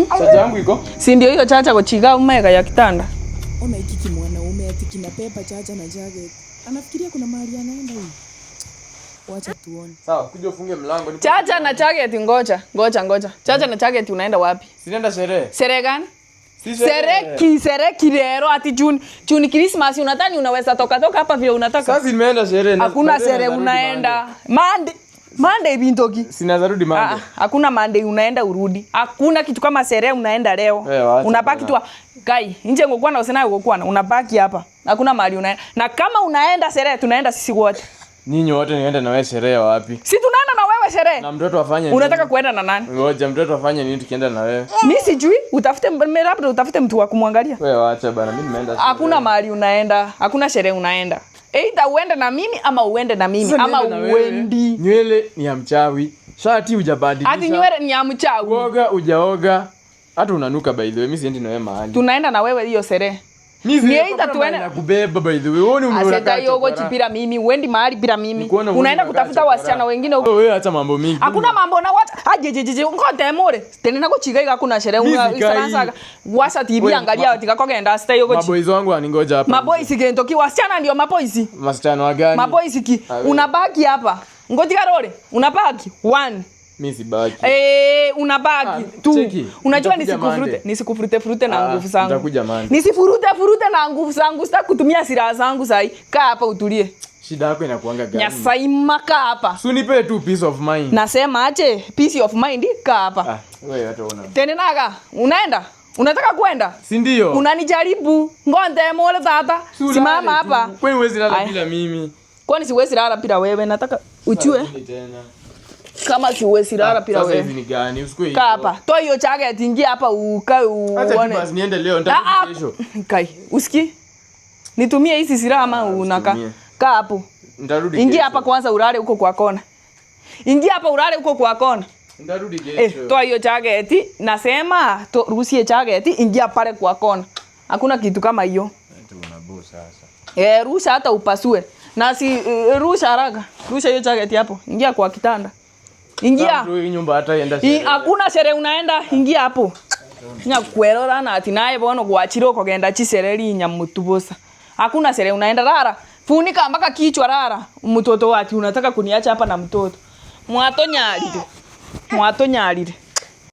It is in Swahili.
Chacha yangu iko? Si ndio hiyo chacha kuchiga umeka ya kitanda. Ona hiki mwanaume ati kinapepa chacha na jacket. Anafikiria kuna mahali anaenda hivi. Wacha tuone. Sawa, kuja ufunge mlango. Chacha na jacket ngoja. Chacha na jacket unaenda wapi? Sinaenda sherehe. Sherehe gani? Sereki lero ati Juni Christmas unadhani unaweza toka hapa vile unataka. Sasa nimeenda sherehe. Hakuna sherehe unaenda. Monday bintoki. Sina zarudi Monday. Hakuna Monday unaenda urudi. Hakuna kitu kama sherehe unaenda leo. Unabaki tu kai. Nje ngokuwa na usena ngokuwa na unabaki hapa. Hakuna mahali unaenda. Na kama unaenda sherehe tunaenda sisi wote. Ninyi wote niende na wewe sherehe wapi? Si tunaenda na wewe sherehe. Na mtoto afanye nini? Unataka kuenda na nani? Ngoja mtoto afanye nini tukienda na wewe? Mimi sijui, utafute mtu wa kumwangalia. Wewe acha bana, mimi nimeenda. Hakuna mahali unaenda, hakuna sherehe unaenda. Either uende na mimi ama uende na mimi ama uendi. Nywele ni ya mchawi. Shati hujabadilisha. Hadi nywele ni ya mchawi. Uoga hujaoga. Hata unanuka by the way, mimi siendi na wewe mahali. Tunaenda na wewe hiyo sherehe. Ni either tuende na kubeba by the way. Wewe unataka yogo chipira mimi, uendi mahali bila mimi. Unaenda kutafuta wasichana wengine huko. Wewe acha mambo mingi. Hakuna mambo na what? Ajejeje ngote more. Tena nako chigai hakuna sherehe unaanza wasa TV angalia watika kogenda stay yogo. Maboys wangu aningoja hapa. Maboys kintoki wasichana ndio maboys. Wasichana wa gani? Maboys ki. Unabaki hapa. Ngoja karole. Unabaki 1. Mimi sibaki. Unabaki tu. Unajua nisikufurute na nguvu zangu. Nitakuja Monday. Nisifurute na nguvu zangu. Sitaki kutumia silaha zangu sahi. Kaa hapa utulie. Shida yako inakuanga gani? Nyasai maka hapa. Sunipe tu peace of mind. Nasema aje peace of mind kaa hapa. Wewe hata una. Tenenaga, unaenda? Unataka kwenda? Si ndio? Unanijaribu. Ngonde mole tata. Simama hapa. Kwani huwezi lala bila mimi? Kwani siwezi lala bila wewe? Nataka uchue. Kama siwezi lala bila wewe. Sasa hivi ni gani? Usikue kaa hapa. Toa hiyo jacket ingia hapa ukae uone. Acha basi niende leo nitakuja kesho. Kai, usiki? Nitumie hizi silaha ama unaka? Kaa hapo. Nitarudi kesho. Ingia hapa kwanza ulale huko kwa kona. Ingia hapa ulale huko kwa kona. Nitarudi kesho. Toa hiyo jacket. Nasema ruhusie jacket ingia pale kwa kona. Hakuna kitu kama hiyo. Unabu sasa. Rusha hata upasue. Na si rusha haraka. Rusha hiyo jacket hapo. Ingia kwa kitanda. Ingia. Nyumba hata enda sherehe. Hakuna sherehe unaenda. Ingia hapo. Nyakwelora na ati naye bono gwachiro kogenda chisereri nyamutubosa. Hakuna sherehe unaenda rara. Funika mpaka kichwa rara. Mtoto wati unataka kuniacha hapa na mtoto. Mwato nyarire.